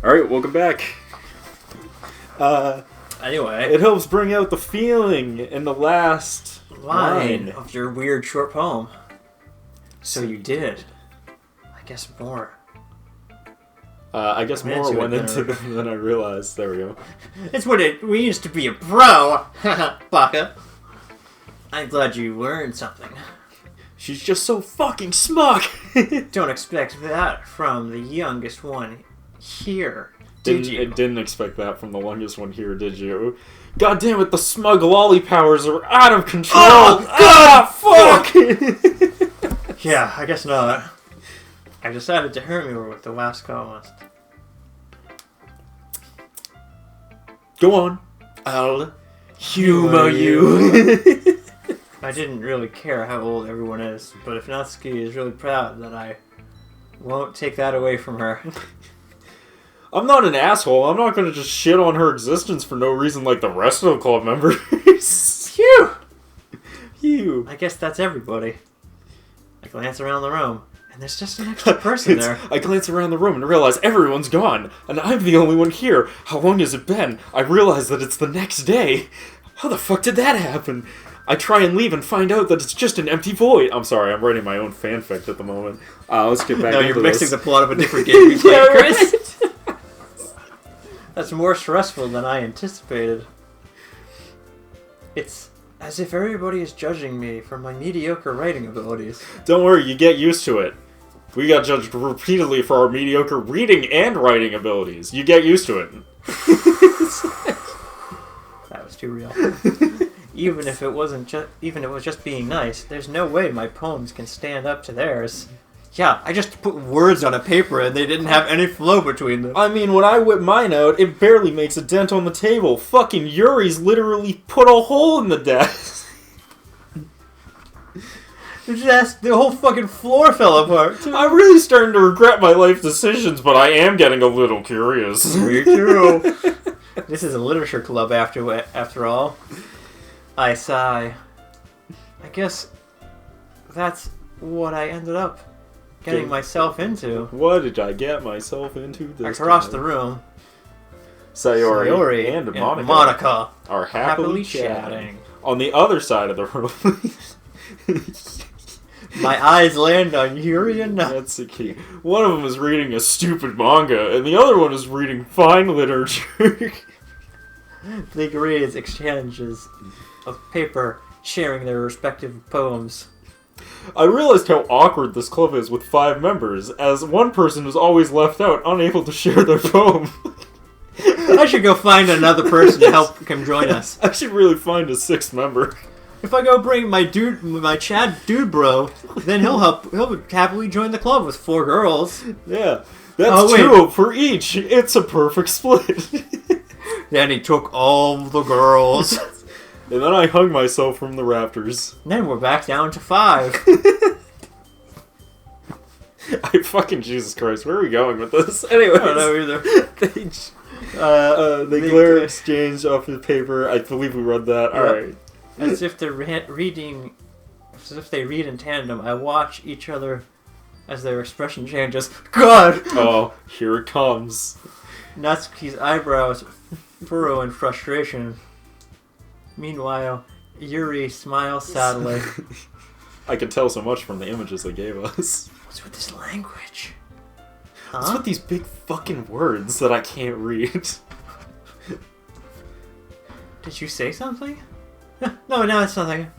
Alright, welcome back. Anyway. It helps bring out the feeling in the last line of your weird short poem. So you did. I guess more. I guess more went into it than I realized. There we go. It's what it means to be a pro, Baka. I'm glad you learned something. She's just so fucking smug. Don't expect that from the youngest one here, did you? Didn't expect that from the youngest one here, did you? God damn it, the smug lolly powers are out of control. Oh, fuck! Yeah, I guess not. I decided to hurt me with the last columnist. Go on. I'll humor you. I didn't really care how old everyone is, but if Natsuki is really proud, then I won't take that away from her. I'm not an asshole. I'm not going to just shit on her existence for no reason like the rest of the club members. Phew! Phew. I guess that's everybody. I glance around the room, and there's just an extra person there. I glance around the room and realize everyone's gone, and I'm the only one here. How long has it been? I realize that it's the next day. How the fuck did that happen? I try and leave and find out that it's just an empty void. I'm sorry, I'm writing my own fanfic at the moment. Let's get back into this. No, you're mixing the plot of a different game you played, Chris. Right. That's more stressful than I anticipated. It's as if everybody is judging me for my mediocre writing abilities. Don't worry, you get used to it. We got judged repeatedly for our mediocre reading and writing abilities. You get used to it. That was too real. Even if it was just being nice, there's no way my poems can stand up to theirs. Yeah, I just put words on a paper and they didn't have any flow between them. I mean, when I whip mine out, it barely makes a dent on the table. Fucking Yuri's literally put a hole in the desk. The whole fucking floor fell apart. I'm really starting to regret my life decisions, but I am getting a little curious. Me too. This is a literature club after all. I sigh. I guess that's what I ended up getting myself into. What did I get myself into this Across time? the room, Sayori and Monica are happily chatting. On the other side of the room... My eyes land on Yuri and Natsuki. One of them is reading a stupid manga, and the other one is reading fine literature. They create exchanges of paper, sharing their respective poems. I realized how awkward this club is with 5 members, as one person is always left out, unable to share their poem. I should go find another person to help come join us. I should really find a 6th member. If I go bring my Chad dude bro, then he'll happily join the club with 4 girls. Yeah, that's 2 for each. It's a perfect split. Then he took all the girls. And then I hung myself from the rafters. Then we're back down to 5. Fucking Jesus Christ, where are we going with this? Anyways. I don't know either. They glare exchange off the paper. I believe we read that. Yep. Alright. As if they're reading... As if they read in tandem, I watch each other as their expression changes. God! Oh, here it comes. Natsuki's eyebrows furrow in frustration. Meanwhile, Yuri smiles sadly. I could tell so much from the images they gave us. What's with this language? Huh? What's with these big fucking words that I can't read? Did you say something? No, it's nothing.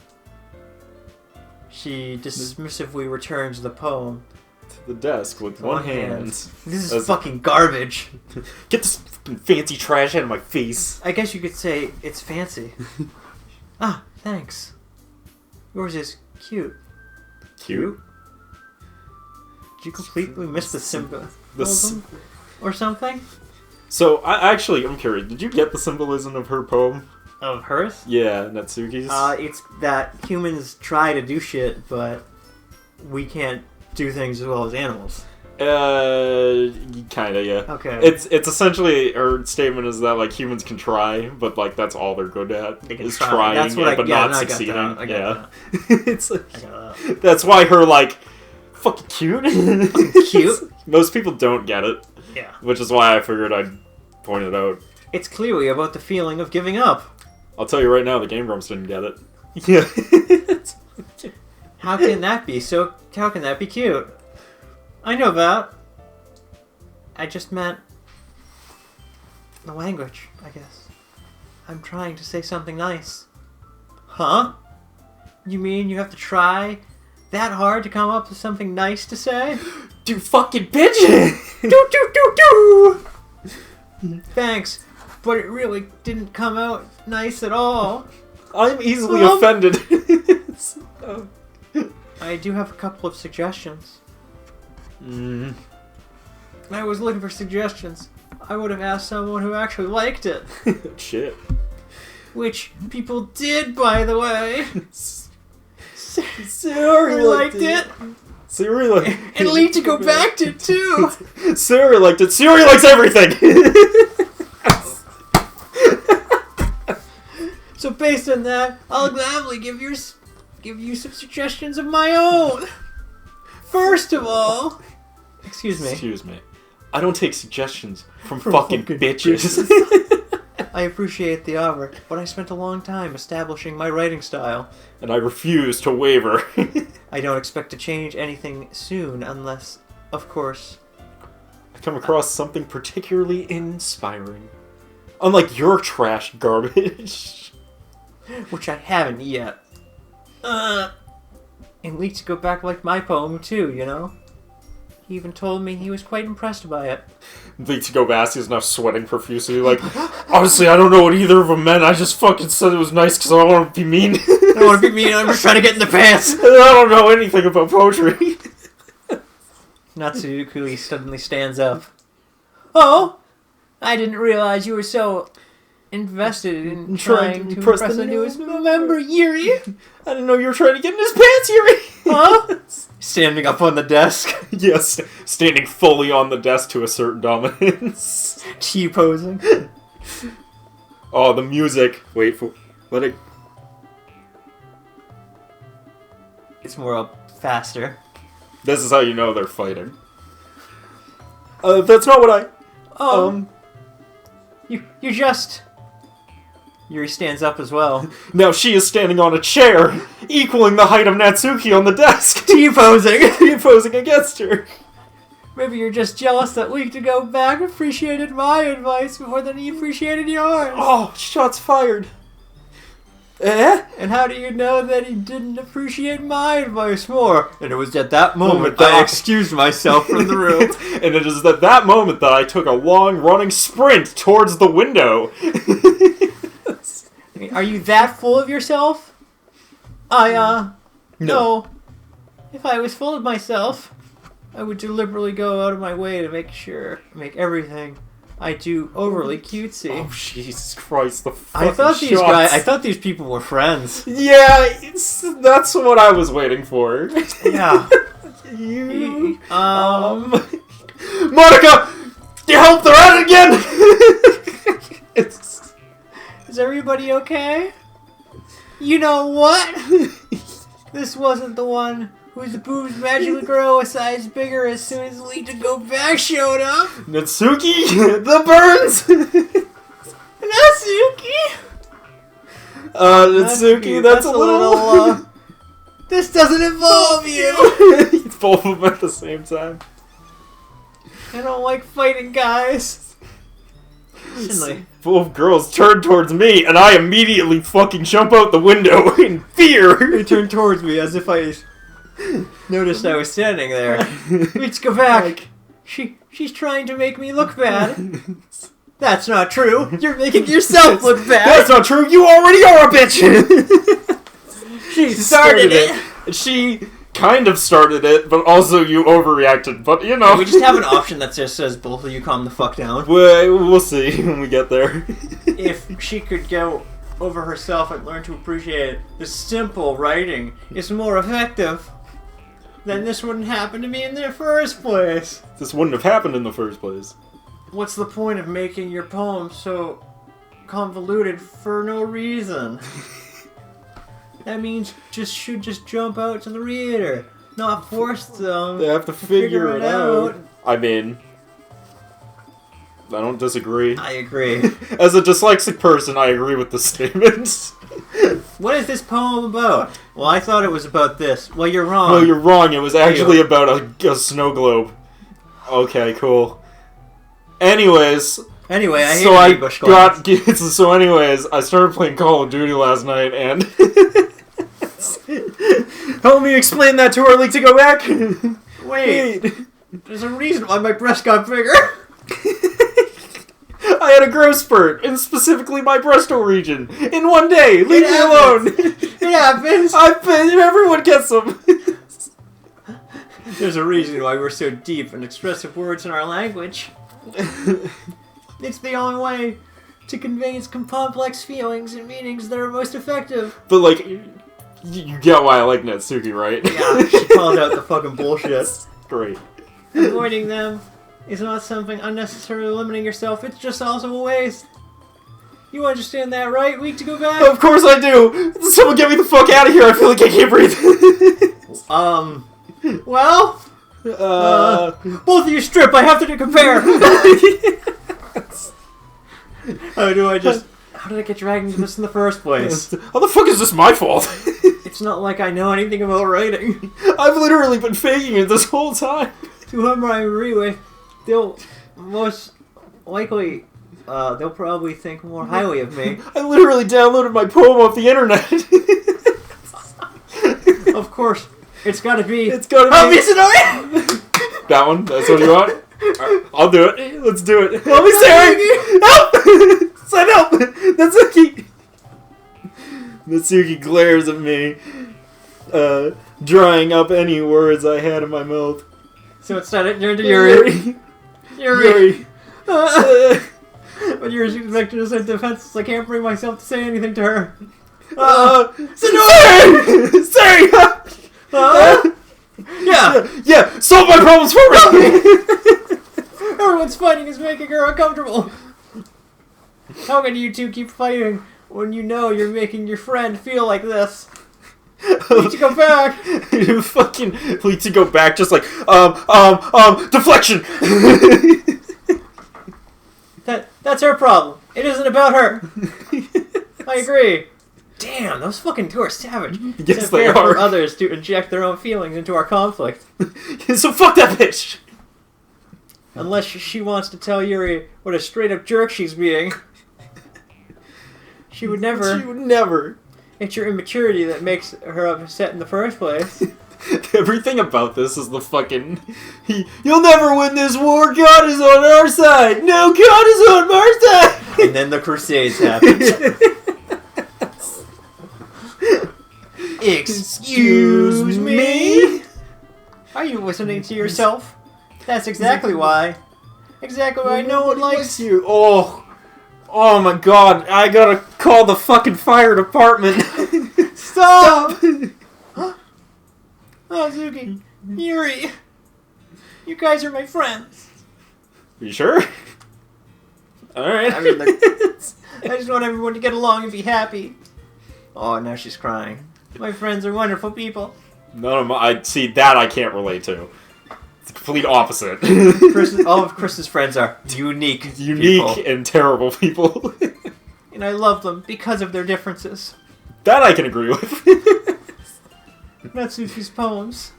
She dismissively returns the poem to the desk with one hand. This is fucking garbage. Get this fucking fancy trash out of my face. I guess you could say it's fancy. Thanks. Yours is cute. Cute? Did you completely miss the symbolism or something? So, I'm curious. Did you get the symbolism of her poem? Of hers? Yeah, Natsuki's. It's that humans try to do shit, but we can't do things as well as animals. Kinda, yeah. Okay. It's essentially, her statement is that, like, humans can try, but, like, that's all they're good at. They can is try. trying, but not succeeding. I got It's like, that's why her, like, fucking cute. Cute? Most people don't get it. Yeah. Which is why I figured I'd point it out. It's clearly about the feeling of giving up. I'll tell you right now, the Game Grumps didn't get it. Yeah. How can that be how can that be cute? I know that. I just meant the language, I guess. I'm trying to say something nice. Huh? You mean you have to try that hard to come up with something nice to say? Do fucking bitch! do. Thanks, but it really didn't come out nice at all. I'm easily offended. I do have a couple of suggestions. I was looking for suggestions. I would have asked someone who actually liked it. Shit. Which people did, by the way. Sayori liked it. Sayori liked it. And Lee to go back to, too. Sayori liked it. Sayori likes everything! So based on that, I'll gladly give you some suggestions of my own. First of all... Excuse me. I don't take suggestions from fucking bitches. I appreciate the offer, but I spent a long time establishing my writing style. And I refuse to waver. I don't expect to change anything soon unless, of course... I come across something particularly inspiring. Unlike your trash garbage. Which I haven't yet. And Leaks go back like my poem too, you know? He even told me he was quite impressed by it. Go Bassy is now sweating profusely, like, honestly, I don't know what either of them meant. I just fucking said it was nice because I don't want to be mean. I don't want to be mean, I'm just trying to get in the pants. I don't know anything about poetry. Natsuki suddenly stands up. Oh, I didn't realize you were so invested in trying to impress the newest member, Yuri. I didn't know you were trying to get in his pants, Yuri. Huh? Standing up on the desk. Yes, standing fully on the desk to assert dominance. T-posing. Oh, the music. Wait for... Let it... It's more up faster. This is how you know they're fighting. That's not what I... You just... Yuri stands up as well. Now she is standing on a chair, equaling the height of Natsuki on the desk. T-posing. T-posing against her. Maybe you're just jealous that Week to Go Back appreciated my advice more than he appreciated yours. Oh, shots fired. Eh? And how do you know that he didn't appreciate my advice more? And it was at that moment that I excused myself from the room. And it is at that moment that I took a long running sprint towards the window. Are you that full of yourself? No. If I was full of myself, I would deliberately go out of my way to make everything I do overly cutesy. Oh, Jesus Christ, the fucking I thought shots. these people were friends. Yeah, that's what I was waiting for. Yeah. Monica! You helped her out again! Is everybody okay? You know what? This wasn't the one whose boobs magically grow a size bigger as soon as Lead to Go Back showed up. Natsuki, the burns! Natsuki! Natsuki, that's a little... This doesn't involve you! Both of them at the same time. I don't like fighting guys. Both girls turn towards me, and I immediately fucking jump out the window in fear. They turn towards me as if I noticed I was standing there. Let's go back. She's trying to make me look bad. That's not true. You're making yourself look bad. That's not true. You already are a bitch. She started it. She kind of started it, but also you overreacted. But, you know. We just have an option that just says both of you calm the fuck down. We'll see when we get there. If she could go over herself and learn to appreciate the simple writing is more effective, then this wouldn't happen to me in the first place. This wouldn't have happened in the first place. What's the point of making your poem so convoluted for no reason? That means should just jump out to the reader, not force them. They have to figure it out. I mean, don't disagree. I agree. As a dyslexic person, I agree with the statement. What is this poem about? Well, I thought it was about this. Well, you're wrong. No, you're wrong. It was actually about a snow globe. Okay, cool. Anyways, Anyway, I so hate bush clones. So anyways, I started playing Call of Duty last night, and help me explain that to Harley to go back. Wait. There's a reason why my breast got bigger. I had a growth spurt, and specifically my breastal region, in one day. Leave me alone. It happens. Everyone gets them. There's a reason why we're so deep and expressive words in our language. It's the only way to convey its complex feelings and meanings that are most effective. But, like, you get why I like Natsuki, right? Yeah, she called out the fucking bullshit. Great. Avoiding them is not something unnecessarily limiting yourself, it's just also a waste. You understand that, right? Week to go back? Of course I do! Someone get me the fuck out of here, I feel like I can't breathe. Well? Both of you strip, I have to compare! How did I get dragged into this in the first place? How the fuck is this my fault? It's not like I know anything about writing. I've literally been faking it this whole time. To whom I agree with, they'll most likely, they'll probably think more highly of me. I literally downloaded my poem off the internet. Of course, it's gotta be. It's gotta be. Sayori! That one? That's what you want? Right, I'll do it. Let's do it. Help me, Sayori! Help! Send help! Natsuki! Natsuki glares at me, drying up any words I had in my mouth. So it started to Yuri. Yuri. But Yuri's expecting to say defenseless. I can't bring myself to say anything to her. Sayori! Yeah, solve my problems for me! Everyone's fighting is making her uncomfortable. How can you two keep fighting when you know you're making your friend feel like this? Need to go back. You fucking need to go back, just like deflection. That's her problem. It isn't about her. I agree. Damn, those fucking two are savage. Yes, they are. For others to inject their own feelings into our conflict. So fuck that bitch. Unless she wants to tell Yuri what a straight up jerk she's being. She would never. She would never. It's your immaturity that makes her upset in the first place. Everything about this is the fucking... You'll never win this war, God is on our side! No, God is on our side! And then the Crusades happened. Excuse me? Are you listening to yourself? That's exactly why. Exactly why no one likes you. Oh my God, I gotta call the fucking fire department. Stop! Natsuki, Yuri, you guys are my friends. You sure? Alright. I mean, I just want everyone to get along and be happy. Oh, now she's crying. My friends are wonderful people. None of my... see, that I can't relate to. It's the complete opposite. All of Chris's friends are unique people. And terrible people. And I love them because of their differences. That I can agree with. Natsuki's poems.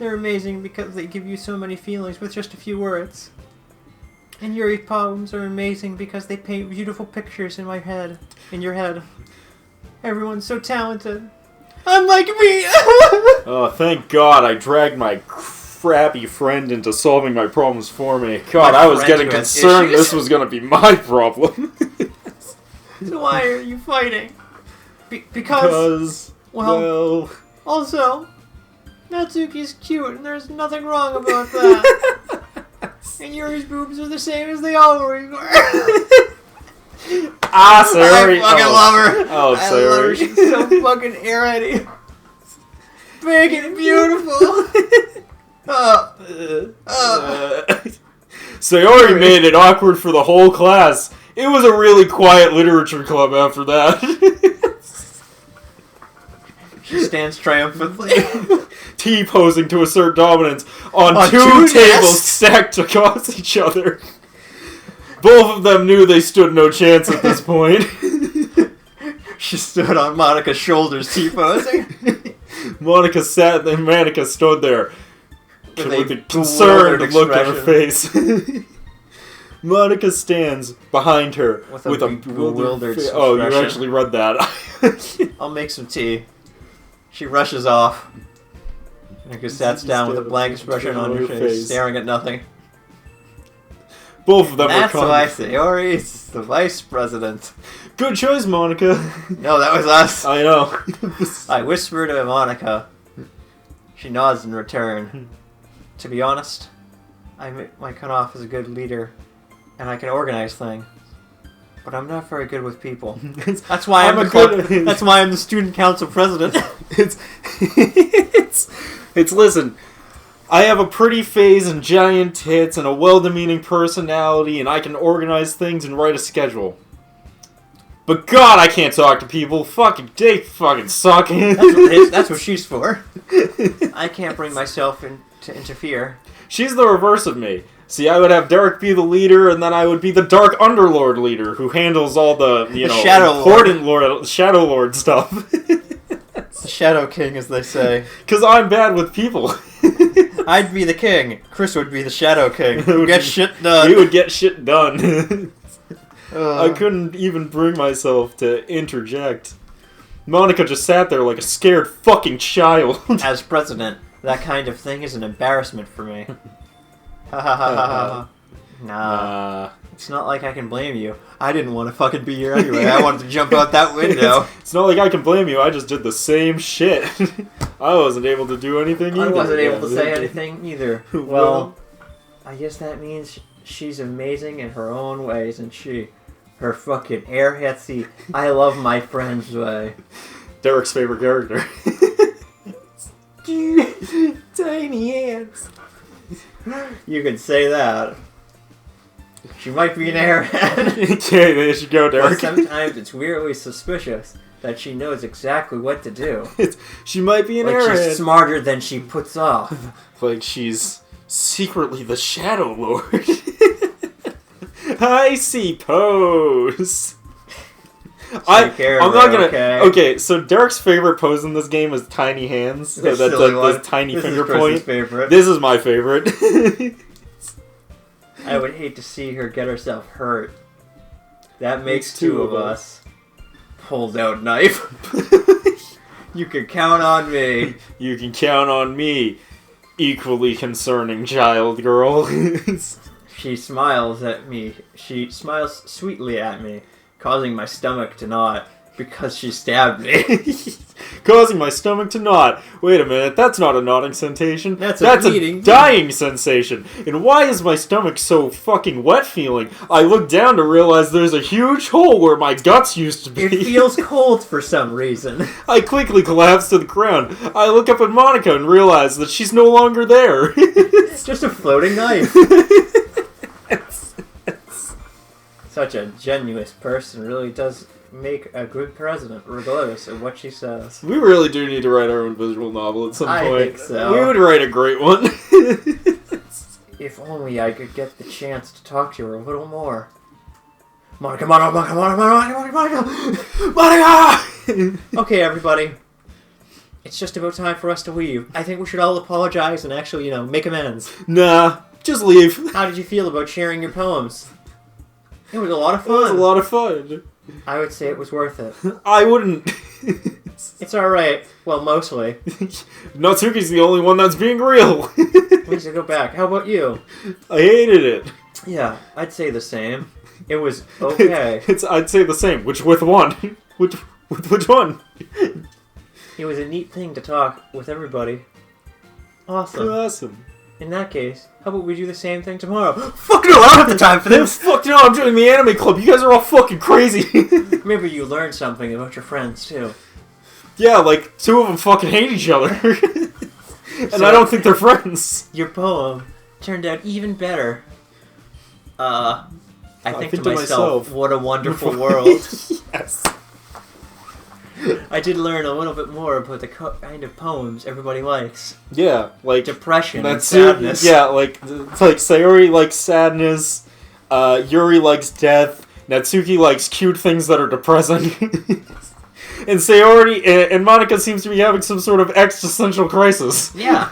They're amazing because they give you so many feelings with just a few words. And Yuri's poems are amazing because they paint beautiful pictures in my head. In your head. Everyone's so talented. Unlike me! Oh, thank God I dragged my crappy friend into solving my problems for me. God, I was getting concerned this was going to be my problem. So why are you fighting? Because... Well... Also, Natsuki's cute and there's nothing wrong about that. And Yuri's boobs are the same as they always were. Sayori. I fucking love her. Oh, I love her. Sayori. She's so fucking air-ready. Big and beautiful. Sayori made it awkward for the whole class. It was a really quiet literature club after that. She stands triumphantly. T-posing to assert dominance on two tables stacked across each other. Both of them knew they stood no chance at this point. She stood on Monica's shoulders, T-posing. Monica sat and Manica stood there with a concerned bewildered look on her expression. face. Monica stands behind her with a bewildered face. Oh, you expression. actually read that. I'll make some tea. She rushes off. Monica sits down with a blank expression on her face, staring at nothing. Both of them That's are why Sayori's the vice president. Good choice, Monica. No, that was us. I know. I whisper to Monica. She nods in return. To be honest, I might come off as a good leader, and I can organize things. But I'm not very good with people. That's why That's why I'm the student council president. It's listen. I have a pretty face and giant tits and a well-demeaning personality, and I can organize things and write a schedule. But God, I can't talk to people. Fucking they fucking suck. That's what she's for. I can't bring myself in to interfere. She's the reverse of me. See, I would have Derek be the leader, and then I would be the Dark Underlord leader, who handles all the, Shadow Lord stuff. The Shadow King, as they say. Because I'm bad with people. I'd be the king. Chris would be the Shadow King. Get shit done. He would get shit done. I couldn't even bring myself to interject. Monica just sat there like a scared fucking child. As president, that kind of thing is an embarrassment for me. Ha ha ha ha ha. Nah. It's not like I can blame you. I didn't want to fucking be here anyway. I wanted to jump out that window. It's not like I can blame you. I just did the same shit. I wasn't able to do anything either. I wasn't able to say anything either. Well, I guess that means she's amazing in her own ways, and her fucking airheadsy, I love my friends way. Derek's favorite character. Tiny hands. You could say that. She might be an airhead. Okay, there you go, Derek. But sometimes it's weirdly suspicious that she knows exactly what to do. She might be an like airhead. She's smarter than she puts off. Like she's secretly the Shadow Lord. I see pose. I'm not gonna. Okay, so Derek's favorite pose in this game is tiny hands. So that's the tiny finger point. Favorite. This is my favorite. I would hate to see her get herself hurt. That makes two of us. Pulls out knife. You can count on me. You can count on me. Equally concerning child girl. She smiles at me. She smiles sweetly at me, causing my stomach to knot because she stabbed me. Causing my stomach to knot. Wait a minute, that's not a knotting sensation. That's a dying sensation. And why is my stomach so fucking wet feeling? I look down to realize there's a huge hole where my guts used to be. It feels cold for some reason. I quickly collapse to the ground. I look up at Monica and realize that she's no longer there. It's just a floating knife. Such a genuine person really does make a good president, regardless of what she says. We really do need to write our own visual novel at some point. I think so. We would write a great one. If only I could get the chance to talk to her a little more. Monica, Monica, Monica, Monica, Monica, Monica! Okay, everybody. It's just about time for us to leave. I think we should all apologize and actually, make amends. Nah, just leave. How did you feel about sharing your poems? It was a lot of fun. It was a lot of fun. I would say it was worth it. I wouldn't. It's alright. Well, mostly. Natsuki's the only one that's being real. We should go back. How about you? I hated it. Yeah, I'd say the same. It was okay. I'd say the same. With one? Which one? It was a neat thing to talk with everybody. Awesome. In that case, how about we do the same thing tomorrow? Fuck no, I don't have the time for this! Fuck no, I'm doing the anime club. You guys are all fucking crazy. Maybe you learned something about your friends, too. Yeah, like, two of them fucking hate each other. And I don't think they're friends. Your poem turned out even better. I think to myself, what a wonderful world. Yes. I did learn a little bit more about the kind of poems everybody likes. Yeah, like depression and sadness. Yeah, like it's like Sayori likes sadness. Yuri likes death. Natsuki likes cute things that are depressing. And Sayori and Monica seems to be having some sort of existential crisis. Yeah.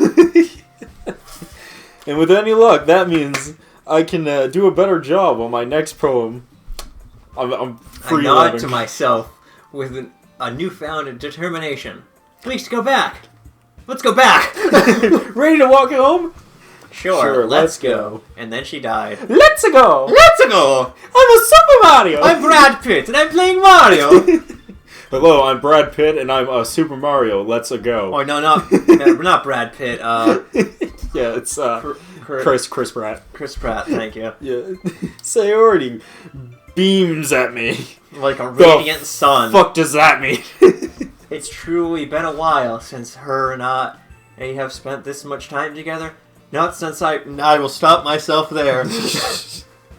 And with any luck, that means I can do a better job on my next poem. I'm free. I nod to myself with a newfound determination. Please go back. Let's go back. Ready to walk home? Sure, let's go. And then she died. Let's go! Let's go! I'm a Super Mario! I'm Brad Pitt, and I'm playing Mario! Hello, I'm Brad Pitt, and I'm Super Mario. Let's go. Oh, no, not Brad Pitt. Yeah, it's Chris Pratt. Chris Pratt, thank you. Yeah. Sayori beams at me. Like a radiant sun. Fuck does that mean? It's truly been a while since her and I have spent this much time together. Not since I will stop myself there.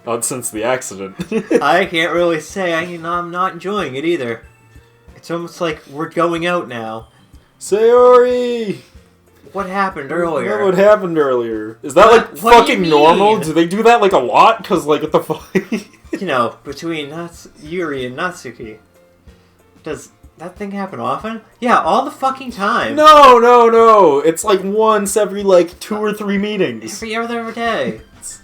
Not since the accident. I can't really say I'm not enjoying it either. It's almost like we're going out now. Sayori! What happened earlier? What happened earlier? Is that what fucking do normal? Do they do that like a lot? Cause like what the fuck? Between Yuri and Natsuki. Does that thing happen often? Yeah, all the fucking time. No. It's like once every 2 or 3 meetings. Every other day. It's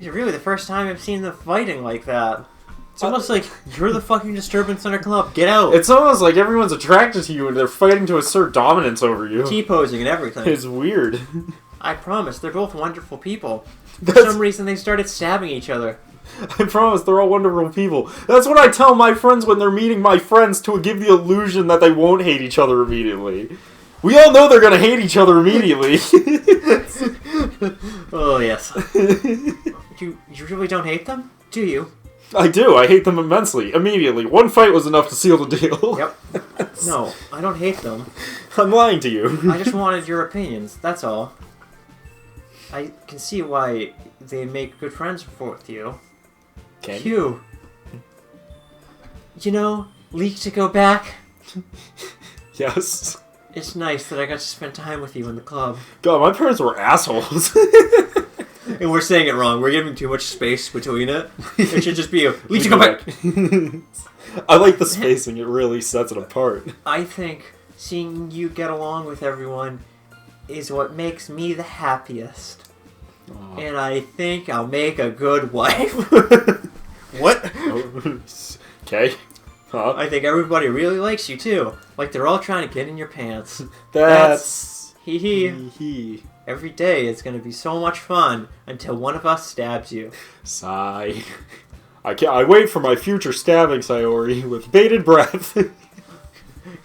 really the first time I've seen them fighting like that. It's almost like you're the fucking disturbance in our club. Get out. It's almost like everyone's attracted to you and they're fighting to assert dominance over you. T-posing and everything. It's weird. I promise, they're both wonderful people. For some reason, they started stabbing each other. I promise, they're all wonderful people. That's what I tell my friends when they're meeting my friends, to give the illusion that they won't hate each other immediately. We all know they're gonna hate each other immediately. Oh, yes. You really don't hate them? Do you? I do. I hate them immensely. Immediately. One fight was enough to seal the deal. Yep. No, I don't hate them. I'm lying to you. I just wanted your opinions, that's all. I can see why they make good friends with you. Can Hugh. Leak to go back. Yes. It's nice that I got to spend time with you in the club. God, my parents were assholes. And we're saying it wrong. We're giving too much space between it. It should just be a leak to go back. I like the spacing. It really sets it apart. I think seeing you get along with everyone is what makes me the happiest. Aww. And I think I'll make a good wife. What? Okay. Huh? I think everybody really likes you too. Like they're all trying to get in your pants. That's hee. Every day is going to be so much fun until one of us stabs you. Sigh. I wait for my future stabbing, Sayori, with bated breath.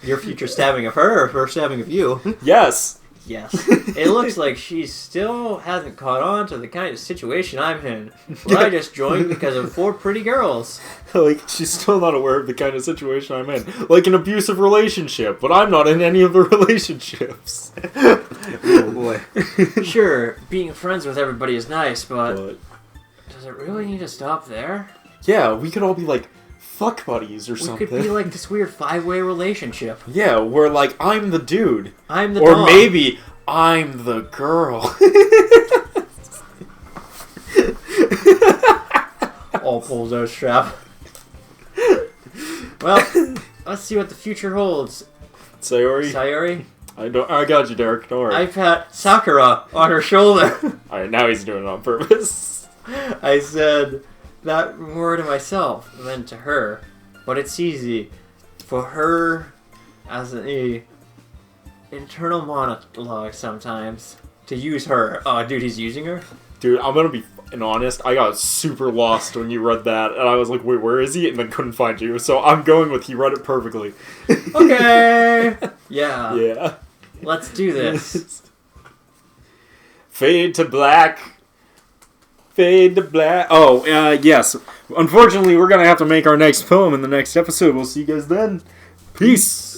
Your future stabbing of her or her stabbing of you? Yes. Yes. It looks like she still hasn't caught on to the kind of situation I'm in, where I just joined because of 4 pretty girls. She's still not aware of the kind of situation I'm in. Like an abusive relationship, but I'm not in any of the relationships. Oh boy. Sure, being friends with everybody is nice, but does it really need to stop there? Yeah, we could all be fuck buddies or something. We could be like this weird 5-way relationship. Yeah, where I'm the dude. I'm the Or dog. maybe I'm the girl. All pulls out strap. Well, let's see what the future holds. Sayori? I got you, Derek. Don't worry. I pat Sakura on her shoulder. Alright, now he's doing it on purpose. I said that more to myself than to her, but it's easy for her as an internal monologue sometimes to use her. Oh, dude, he's using her? Dude, I'm gonna be honest, I got super lost when you read that, and I was like, wait, where is he? And then couldn't find you, so I'm going with he read it perfectly. Okay! Yeah. Yeah. Let's do this. Fade to black. Fade to black. Oh, yes. Unfortunately, we're gonna have to make our next poem in the next episode. We'll see you guys then. Peace.